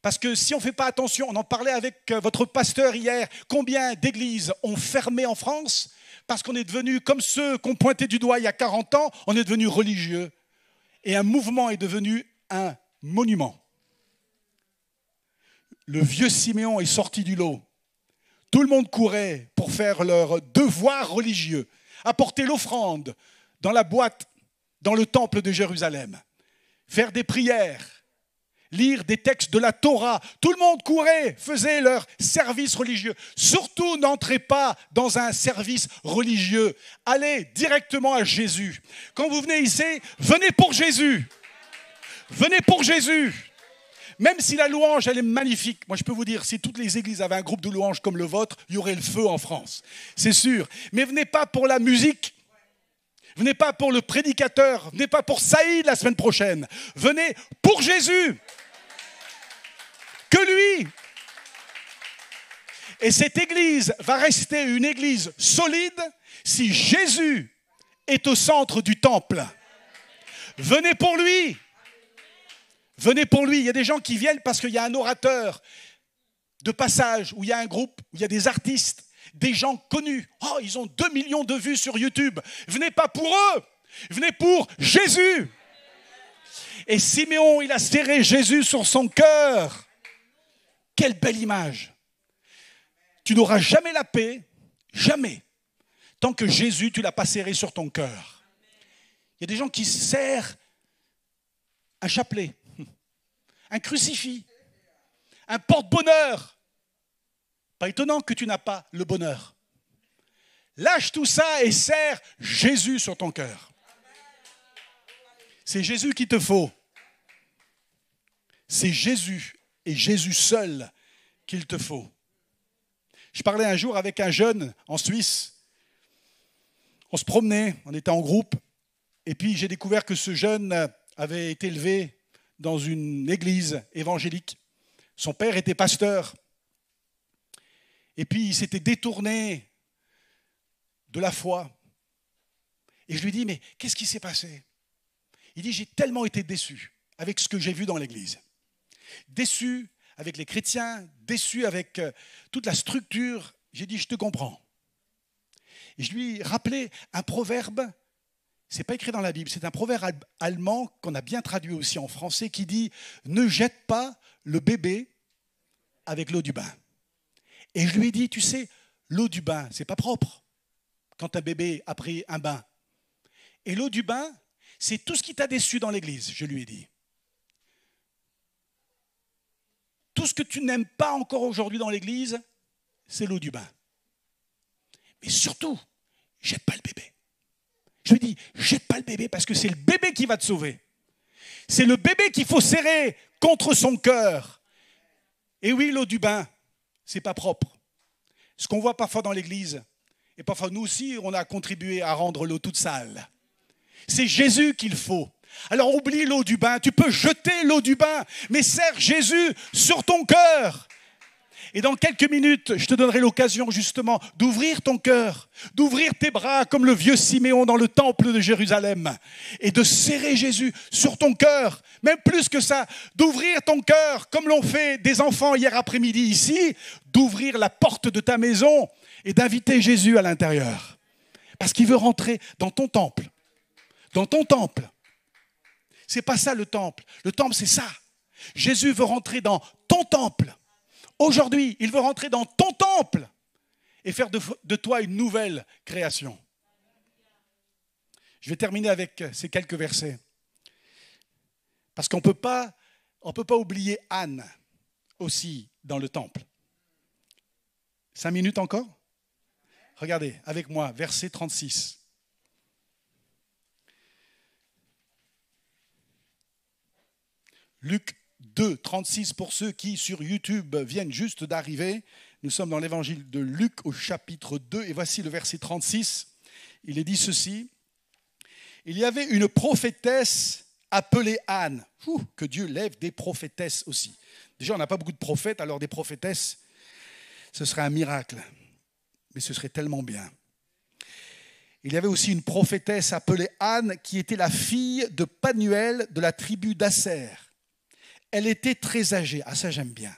Parce que si on ne fait pas attention, on en parlait avec votre pasteur hier, combien d'églises ont fermé en France parce qu'on est devenu, comme ceux qu'on pointait du doigt il y a 40 ans, on est devenu religieux. Et un mouvement est devenu un monument. Le vieux Siméon est sorti du lot. Tout le monde courait pour faire leur devoir religieux, apporter l'offrande dans la boîte, dans le temple de Jérusalem, faire des prières, lire des textes de la Torah. Tout le monde courait, faisait leur service religieux. Surtout, n'entrez pas dans un service religieux. Allez directement à Jésus. Quand vous venez ici, venez pour Jésus. Venez pour Jésus. Même si la louange, elle est magnifique. Moi, je peux vous dire, si toutes les églises avaient un groupe de louange comme le vôtre, il y aurait le feu en France. C'est sûr. Mais venez pas pour la musique. Venez pas pour le prédicateur. Venez pas pour Saïd la semaine prochaine. Venez pour Jésus. Que lui. Et cette église va rester une église solide si Jésus est au centre du temple. Venez pour lui. Venez pour lui. Il y a des gens qui viennent parce qu'il y a un orateur de passage, où il y a un groupe, où il y a des artistes, des gens connus. Oh, ils ont 2 millions de vues sur YouTube. Venez pas pour eux. Venez pour Jésus. Et Siméon, il a serré Jésus sur son cœur. Quelle belle image. Tu n'auras jamais la paix, jamais, tant que Jésus, tu ne l'as pas serré sur ton cœur. Il y a des gens qui serrent un chapelet, un crucifix, un porte-bonheur. Pas étonnant que tu n'as pas le bonheur. Lâche tout ça et serre Jésus sur ton cœur. C'est Jésus qu'il te faut. C'est Jésus et Jésus seul qu'il te faut. Je parlais un jour avec un jeune en Suisse. On se promenait, on était en groupe. Et puis j'ai découvert que ce jeune avait été élevé dans une église évangélique. Son père était pasteur. Et puis il s'était détourné de la foi. Et je lui dis, mais qu'est-ce qui s'est passé? Il dit, j'ai tellement été déçu avec ce que j'ai vu dans l'église. Déçu avec les chrétiens, déçu avec toute la structure. J'ai dit, je te comprends. Et je lui ai rappelé un proverbe, ce n'est pas écrit dans la Bible, c'est un proverbe allemand qu'on a bien traduit aussi en français qui dit « Ne jette pas le bébé avec l'eau du bain ». Et je lui ai dit, tu sais, l'eau du bain, ce n'est pas propre quand un bébé a pris un bain. Et l'eau du bain, c'est tout ce qui t'a déçu dans l'église, je lui ai dit. tout ce que tu n'aimes pas encore aujourd'hui dans l'église, c'est l'eau du bain. Mais surtout, jette pas le bébé. Je dis, jette pas le bébé parce que c'est le bébé qui va te sauver. C'est le bébé qu'il faut serrer contre son cœur. Et oui, l'eau du bain, c'est pas propre. Ce qu'on voit parfois dans l'église, et parfois nous aussi, on a contribué à rendre l'eau toute sale. C'est Jésus qu'il faut. Alors oublie l'eau du bain, tu peux jeter l'eau du bain, mais serre Jésus sur ton cœur. Et dans quelques minutes, je te donnerai l'occasion justement d'ouvrir ton cœur, d'ouvrir tes bras comme le vieux Siméon dans le temple de Jérusalem et de serrer Jésus sur ton cœur. Même plus que ça, d'ouvrir ton cœur comme l'ont fait des enfants hier après-midi ici, d'ouvrir la porte de ta maison et d'inviter Jésus à l'intérieur. Parce qu'il veut rentrer dans ton temple. Dans ton temple. C'est pas ça le temple. Le temple, c'est ça. Jésus veut rentrer dans ton temple. Aujourd'hui, il veut rentrer dans ton temple et faire de toi une nouvelle création. Je vais terminer avec ces quelques versets. Parce qu'on ne peut pas oublier Anne aussi dans le temple. 5 minutes encore? Regardez avec moi, verset 36. Luc 2, 36 pour ceux qui, sur YouTube, viennent juste d'arriver. Nous sommes dans l'évangile de Luc au chapitre 2 et voici le verset 36. Il est dit ceci. Il y avait une prophétesse appelée Anne. Que Dieu lève des prophétesses aussi. Déjà, on n'a pas beaucoup de prophètes, alors des prophétesses, ce serait un miracle. Mais ce serait tellement bien. Il y avait aussi une prophétesse appelée Anne qui était la fille de Panuel de la tribu d'Asser. Elle était très âgée. Ah, ça, j'aime bien.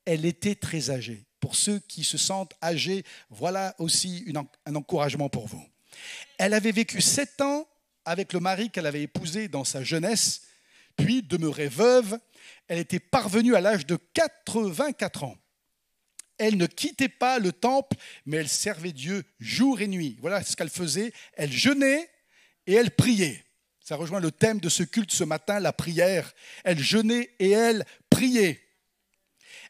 Elle était très âgée. Pour ceux qui se sentent âgés, voilà aussi un encouragement pour vous. Elle avait vécu 7 ans avec le mari qu'elle avait épousé dans sa jeunesse, puis demeurée veuve. Elle était parvenue à l'âge de 84 ans. Elle ne quittait pas le temple, mais elle servait Dieu jour et nuit. Voilà ce qu'elle faisait. Elle jeûnait et elle priait. Ça rejoint le thème de ce culte ce matin, la prière. Elle jeûnait et elle priait.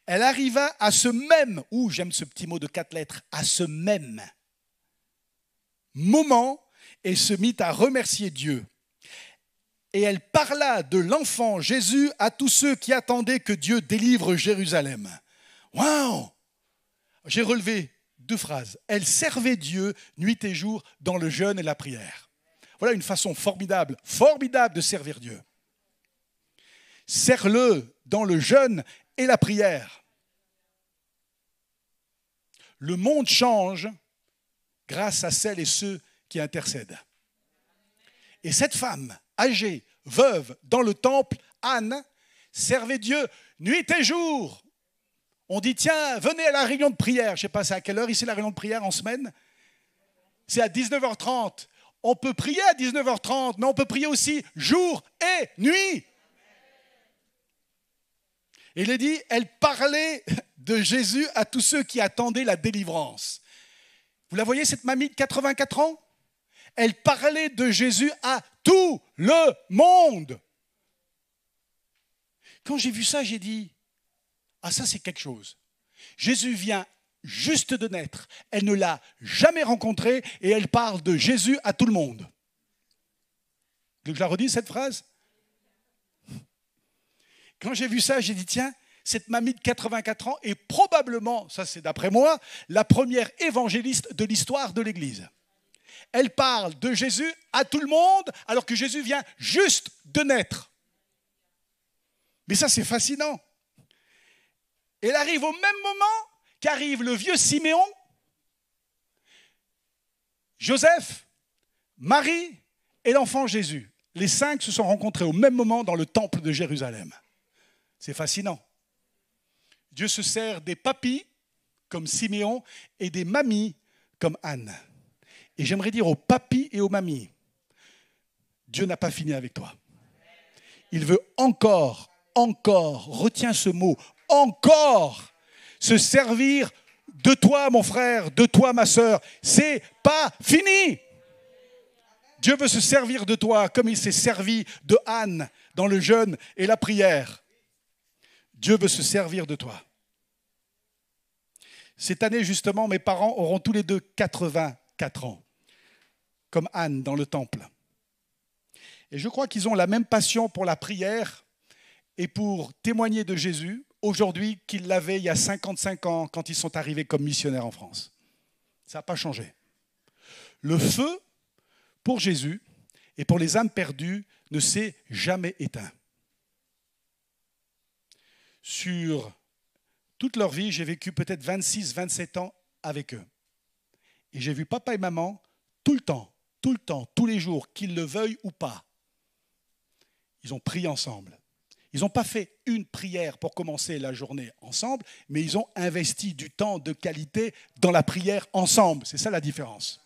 Elle arriva à ce même, j'aime ce petit mot de 4 lettres, à ce même moment et se mit à remercier Dieu. Et elle parla de l'enfant Jésus à tous ceux qui attendaient que Dieu délivre Jérusalem. Waouh! J'ai relevé 2 phrases. Elle servait Dieu nuit et jour dans le jeûne et la prière. Voilà une façon formidable de servir Dieu. Sers-le dans le jeûne et la prière. Le monde change grâce à celles et ceux qui intercèdent. Et cette femme, âgée, veuve, dans le temple, Anne, servait Dieu nuit et jour. On dit, tiens, venez à la réunion de prière. Je ne sais pas, c'est à quelle heure ici la réunion de prière en semaine? C'est à 19h30. On peut prier à 19h30, mais on peut prier aussi jour et nuit. Et il est dit, elle parlait de Jésus à tous ceux qui attendaient la délivrance. Vous la voyez, cette mamie de 84 ans? Elle parlait de Jésus à tout le monde. Quand j'ai vu ça, j'ai dit, ah ça c'est quelque chose. Jésus vient juste de naître. Elle ne l'a jamais rencontré et elle parle de Jésus à tout le monde. Vous voulez que je la redise cette phrase? Quand j'ai vu ça, j'ai dit tiens, cette mamie de 84 ans est probablement, ça c'est d'après moi, la première évangéliste de l'histoire de l'Église. Elle parle de Jésus à tout le monde alors que Jésus vient juste de naître. Mais ça c'est fascinant. Et elle arrive au même moment qu'arrive le vieux Siméon, Joseph, Marie et l'enfant Jésus. Les 5 se sont rencontrés au même moment dans le temple de Jérusalem. C'est fascinant. Dieu se sert des papis comme Siméon et des mamies comme Anne. Et j'aimerais dire aux papis et aux mamies, Dieu n'a pas fini avec toi. Il veut encore, retiens ce mot, encore se servir de toi, mon frère, de toi, ma sœur. C'est pas fini. Dieu veut se servir de toi comme il s'est servi de Anne dans le jeûne et la prière. Dieu veut se servir de toi. Cette année, justement, mes parents auront tous les deux 84 ans, comme Anne dans le temple. Et je crois qu'ils ont la même passion pour la prière et pour témoigner de Jésus aujourd'hui qu'ils l'avaient il y a 55 ans quand ils sont arrivés comme missionnaires en France. Ça n'a pas changé. Le feu pour Jésus et pour les âmes perdues ne s'est jamais éteint. Sur toute leur vie, j'ai vécu peut-être 26, 27 ans avec eux. Et j'ai vu papa et maman tout le temps, tous les jours, qu'ils le veuillent ou pas. Ils ont prié ensemble. Ils n'ont pas fait une prière pour commencer la journée ensemble, mais ils ont investi du temps de qualité dans la prière ensemble. C'est ça la différence.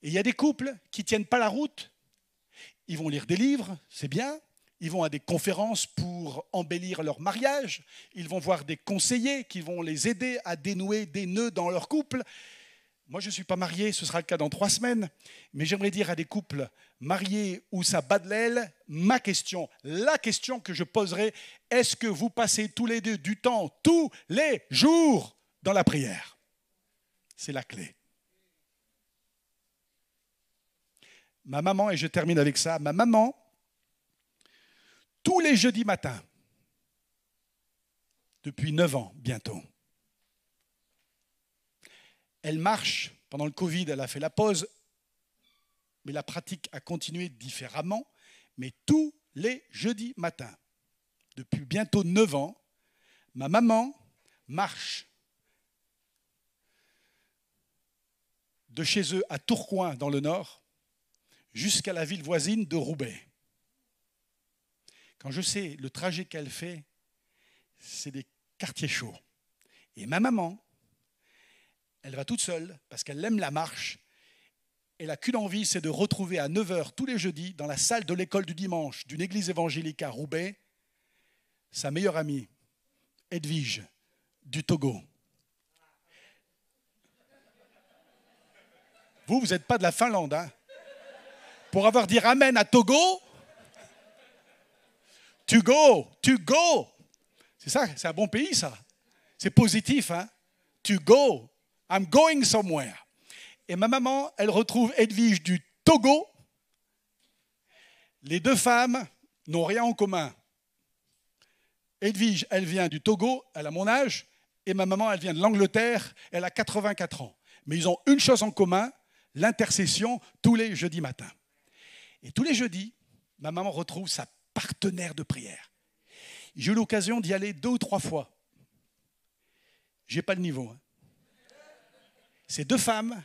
Et il y a des couples qui ne tiennent pas la route. Ils vont lire des livres, c'est bien. Ils vont à des conférences pour embellir leur mariage. Ils vont voir des conseillers qui vont les aider à dénouer des nœuds dans leur couple. Moi, je ne suis pas marié, ce sera le cas dans 3 semaines. Mais j'aimerais dire à des couples mariés où ça bat de l'aile, la question que je poserai, est-ce que vous passez tous les deux du temps, tous les jours, dans la prière? C'est la clé. Ma maman, et je termine avec ça, ma maman, tous les jeudis matins, depuis 9 ans bientôt, elle marche. Pendant le Covid, elle a fait la pause, mais la pratique a continué différemment. Mais tous les jeudis matins, depuis bientôt 9 ans, ma maman marche de chez eux à Tourcoing, dans le nord, jusqu'à la ville voisine de Roubaix. Quand je sais le trajet qu'elle fait, c'est des quartiers chauds. Et ma maman, elle va toute seule parce qu'elle aime la marche. Elle n'a qu'une envie, c'est de retrouver à 9 h tous les jeudis, dans la salle de l'école du dimanche d'une église évangélique à Roubaix, sa meilleure amie, Edwige, du Togo. Vous n'êtes pas de la Finlande, hein? Pour avoir dit Amen à Togo, to go. C'est ça, c'est un bon pays, ça. C'est positif, hein? To go. I'm going somewhere. Et ma maman, elle retrouve Edwige du Togo. Les deux femmes n'ont rien en commun. Edwige, elle vient du Togo, elle a mon âge, et ma maman, elle vient de l'Angleterre, elle a 84 ans. Mais ils ont une chose en commun, l'intercession tous les jeudis matins. Et tous les jeudis, ma maman retrouve sa partenaire de prière. J'ai eu l'occasion d'y aller 2 ou 3 fois. Je n'ai pas le niveau. Ces deux femmes,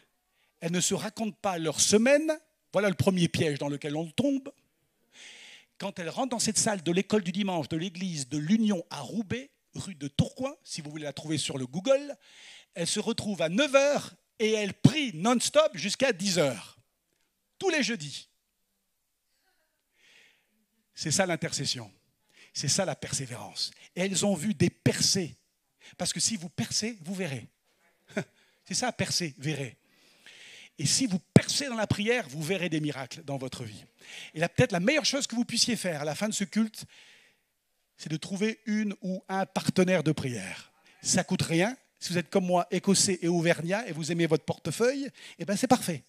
elles ne se racontent pas leur semaine. Voilà le premier piège dans lequel on tombe. Quand elles rentrent dans cette salle de l'école du dimanche de l'église de l'Union à Roubaix, rue de Tourcoing, si vous voulez la trouver sur le Google, elles se retrouvent à 9 h et elles prient non-stop jusqu'à 10 h. Tous les jeudis. C'est ça l'intercession. C'est ça la persévérance. Et elles ont vu des percées. Parce que si vous percez, vous verrez. C'est ça, percer, verrez. Et si vous percez dans la prière, vous verrez des miracles dans votre vie. Et là, peut-être la meilleure chose que vous puissiez faire à la fin de ce culte, c'est de trouver une ou un partenaire de prière. Ça ne coûte rien. Si vous êtes comme moi, écossais et auvergnat, et vous aimez votre portefeuille, eh bien c'est parfait.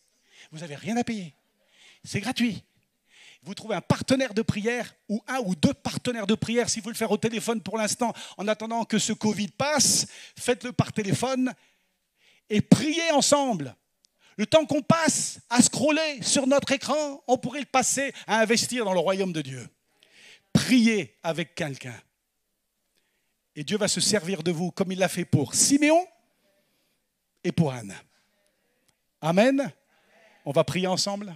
Vous n'avez rien à payer. C'est gratuit. Vous trouvez un partenaire de prière ou 1 ou 2 partenaires de prière, si vous le faites au téléphone pour l'instant, en attendant que ce Covid passe, faites-le par téléphone et priez ensemble. Le temps qu'on passe à scroller sur notre écran, on pourrait le passer à investir dans le royaume de Dieu. Priez avec quelqu'un. Et Dieu va se servir de vous comme il l'a fait pour Siméon et pour Anne. Amen. On va prier ensemble.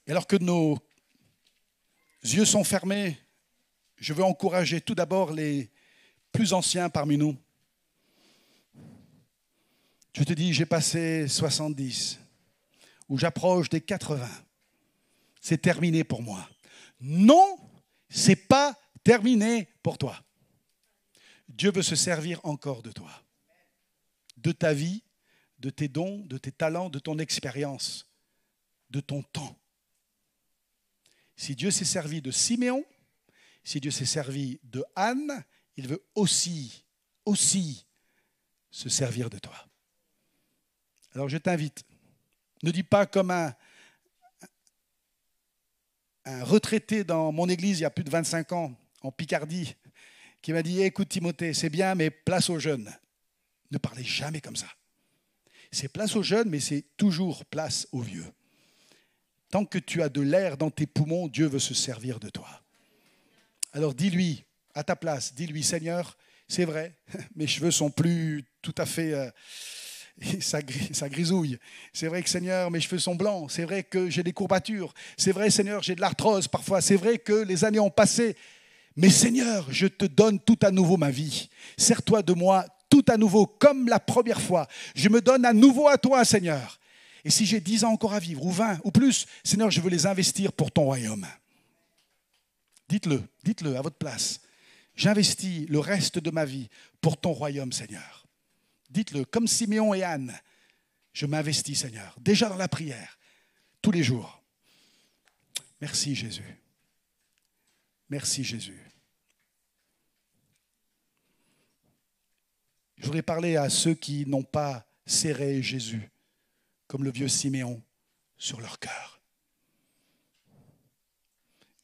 Et alors que nos yeux sont fermés, je veux encourager tout d'abord les plus anciens parmi nous. Je te dis, j'ai passé 70, ou j'approche des 80. C'est terminé pour moi. Non, ce n'est pas terminé pour toi. Dieu veut se servir encore de toi, de ta vie, de tes dons, de tes talents, de ton expérience, de ton temps. Si Dieu s'est servi de Siméon, si Dieu s'est servi de Anne, il veut aussi se servir de toi. Alors je t'invite, ne dis pas comme un retraité dans mon église il y a plus de 25 ans, en Picardie, qui m'a dit « Écoute Timothée, c'est bien, mais place aux jeunes. » Ne parlez jamais comme ça. C'est place aux jeunes, mais c'est toujours place aux vieux. Tant que tu as de l'air dans tes poumons, Dieu veut se servir de toi. Alors dis-lui, à ta place, dis-lui, Seigneur, c'est vrai, mes cheveux sont plus tout à fait... ça grisouille. C'est vrai que, Seigneur, mes cheveux sont blancs. C'est vrai que j'ai des courbatures. C'est vrai, Seigneur, j'ai de l'arthrose parfois. C'est vrai que les années ont passé. Mais Seigneur, je te donne tout à nouveau ma vie. Sers-toi de moi tout à nouveau, comme la première fois. Je me donne à nouveau à toi, Seigneur. Et si j'ai 10 ans encore à vivre, ou 20, ou plus, Seigneur, je veux les investir pour ton royaume. Dites-le à votre place. J'investis le reste de ma vie pour ton royaume, Seigneur. Dites-le, comme Siméon et Anne, je m'investis, Seigneur, déjà dans la prière, tous les jours. Merci, Jésus. Merci, Jésus. Je voudrais parler à ceux qui n'ont pas serré Jésus, comme le vieux Siméon, sur leur cœur.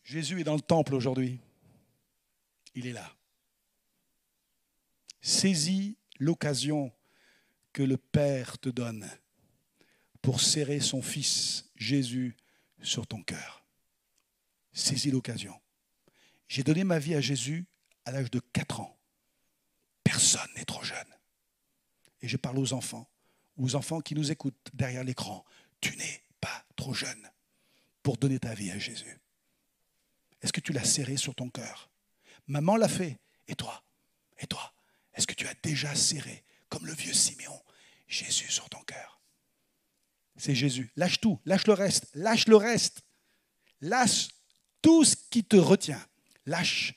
Jésus est dans le temple aujourd'hui. Il est là. Saisis l'occasion que le Père te donne pour serrer son Fils Jésus sur ton cœur. Saisis l'occasion. J'ai donné ma vie à Jésus à l'âge de 4 ans. Personne n'est trop jeune. Et je parle aux enfants qui nous écoutent derrière l'écran. Tu n'es pas trop jeune pour donner ta vie à Jésus. Est-ce que tu l'as serré sur ton cœur? Maman l'a fait. Et toi? Est-ce que tu as déjà serré, comme le vieux Siméon, Jésus sur ton cœur? C'est Jésus. Lâche tout, lâche le reste, lâche le reste. Lâche tout ce qui te retient. Lâche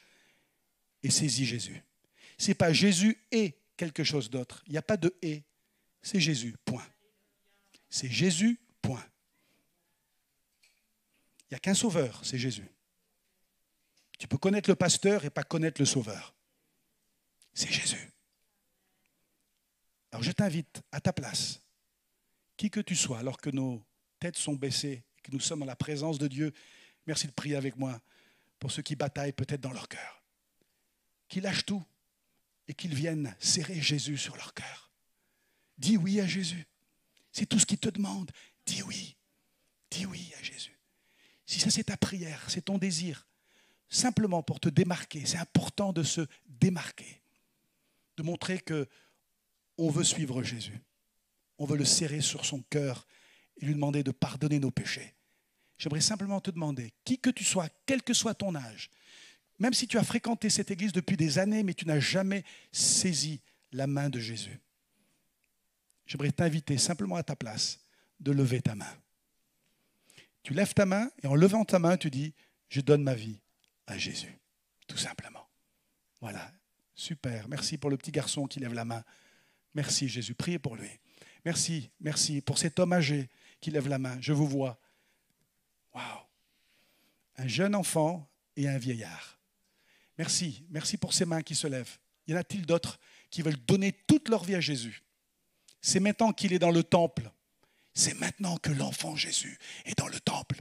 et saisis Jésus. Ce n'est pas Jésus et quelque chose d'autre. Il n'y a pas de et. C'est Jésus, point. C'est Jésus, point. Il n'y a qu'un sauveur, c'est Jésus. Tu peux connaître le pasteur et pas connaître le sauveur. C'est Jésus. Alors je t'invite à ta place, qui que tu sois, alors que nos têtes sont baissées et que nous sommes en la présence de Dieu, merci de prier avec moi pour ceux qui bataillent peut-être dans leur cœur, qui lâchent tout et qu'ils viennent serrer Jésus sur leur cœur. Dis oui à Jésus. C'est tout ce qu'il te demande. Dis oui. Dis oui à Jésus. Si ça c'est ta prière, c'est ton désir, simplement pour te démarquer, c'est important de se démarquer, de montrer qu'on veut suivre Jésus. On veut le serrer sur son cœur et lui demander de pardonner nos péchés. J'aimerais simplement te demander, qui que tu sois, quel que soit ton âge, même si tu as fréquenté cette église depuis des années, mais tu n'as jamais saisi la main de Jésus, j'aimerais t'inviter simplement à ta place de lever ta main. Tu lèves ta main et en levant ta main, tu dis « Je donne ma vie à Jésus », tout simplement. Voilà, super. Merci pour le petit garçon qui lève la main. Merci Jésus, priez pour lui. Merci pour cet homme âgé qui lève la main. Je vous vois. Waouh! Un jeune enfant et un vieillard. Merci pour ces mains qui se lèvent. Y en a-t-il d'autres qui veulent donner toute leur vie à Jésus? C'est maintenant qu'il est dans le temple. C'est maintenant que l'enfant Jésus est dans le temple.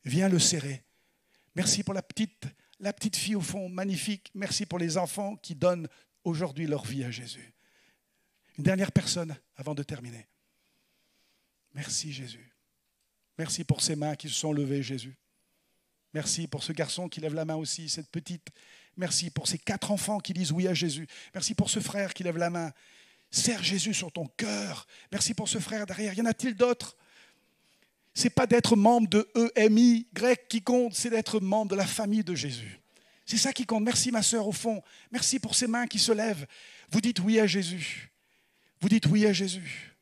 Viens le serrer. Merci pour la petite fille au fond, magnifique. Merci pour les enfants qui donnent aujourd'hui leur vie à Jésus. Une dernière personne avant de terminer. Merci Jésus. Merci pour ces mains qui se sont levées, Jésus. Merci pour ce garçon qui lève la main aussi, cette petite. Merci pour ces 4 enfants qui disent oui à Jésus. Merci pour ce frère qui lève la main. Serre Jésus sur ton cœur. Merci pour ce frère derrière. Y en a-t-il d'autres? Ce n'est pas d'être membre de EMI grec qui compte, c'est d'être membre de la famille de Jésus. C'est ça qui compte. Merci ma sœur au fond. Merci pour ces mains qui se lèvent. Vous dites oui à Jésus. Vous dites oui à Jésus.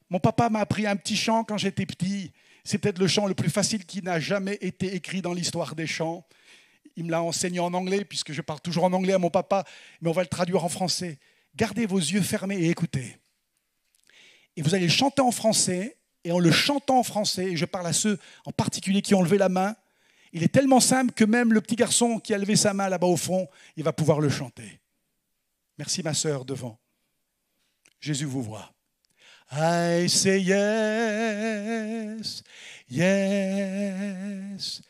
Mon papa m'a appris un petit chant quand j'étais petit. C'est peut-être le chant le plus facile qui n'a jamais été écrit dans l'histoire des chants. Il me l'a enseigné en anglais, puisque je parle toujours en anglais à mon papa, mais on va le traduire en français. Gardez vos yeux fermés et écoutez. Et vous allez le chanter en français, et en le chantant en français, et je parle à ceux en particulier qui ont levé la main, il est tellement simple que même le petit garçon qui a levé sa main là-bas au fond, il va pouvoir le chanter. Merci ma sœur devant. Jésus vous voit. I say yes, yes,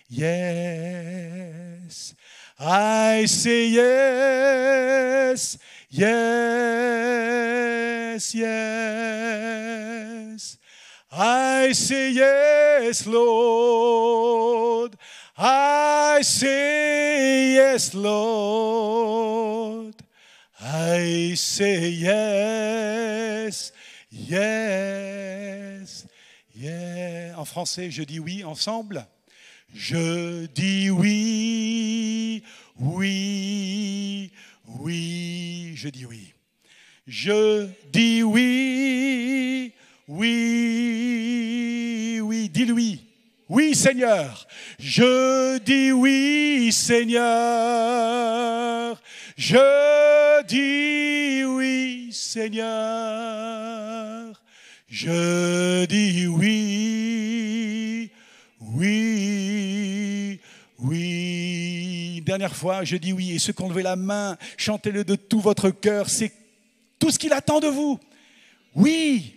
yes. I say yes, yes, yes. I say yes, Lord. I say yes, Lord. I say yes, yes, yes. En français, je dis oui ensemble. Je dis oui, oui, oui. Je dis oui. Je dis oui, oui, oui. Dis-lui. Oui, Seigneur. Je dis oui, Seigneur. Je dis oui, Seigneur. Je dis oui, oui, oui. Une dernière fois, je dis oui. Et ceux qui ont levé la main, chantez-le de tout votre cœur. C'est tout ce qu'il attend de vous. Oui,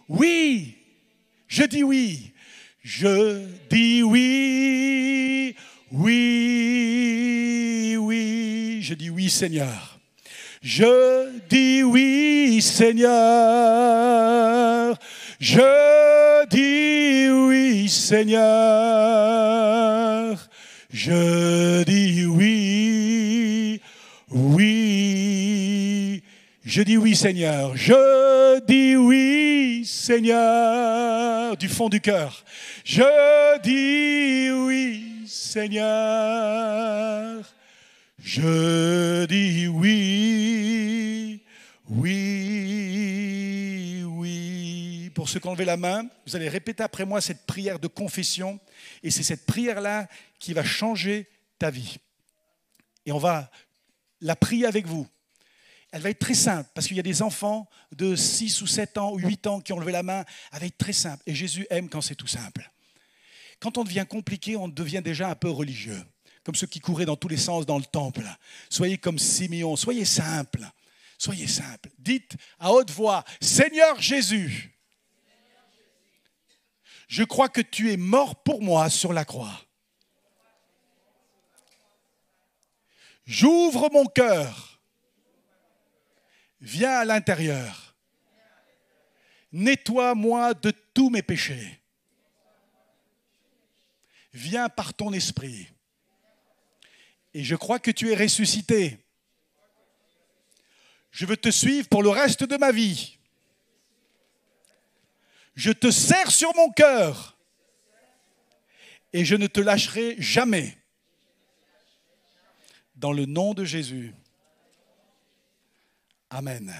oui. Je dis oui. Je dis oui, oui, oui. Je dis oui, Seigneur. Je dis oui, Seigneur. Je dis oui, Seigneur. Je dis oui, oui. Je dis oui, Seigneur. Je dis oui, Seigneur. Du fond du cœur. Je dis oui, Seigneur. Je dis oui, oui, oui. Pour ceux qui ont levé la main, vous allez répéter après moi cette prière de confession. Et c'est cette prière-là qui va changer ta vie. Et on va la prier avec vous. Elle va être très simple, parce qu'il y a des enfants de 6 ou 7 ans ou 8 ans qui ont levé la main. Elle va être très simple. Et Jésus aime quand c'est tout simple. Quand on devient compliqué, on devient déjà un peu religieux. Comme ceux qui couraient dans tous les sens dans le temple. Soyez comme Simeon, soyez simple. Soyez simple. Dites à haute voix, Seigneur Jésus, je crois que tu es mort pour moi sur la croix. J'ouvre mon cœur. Viens à l'intérieur. Nettoie-moi de tous mes péchés. Viens par ton esprit. Et je crois que tu es ressuscité. Je veux te suivre pour le reste de ma vie. Je te serre sur mon cœur. Et je ne te lâcherai jamais. Dans le nom de Jésus. Amen.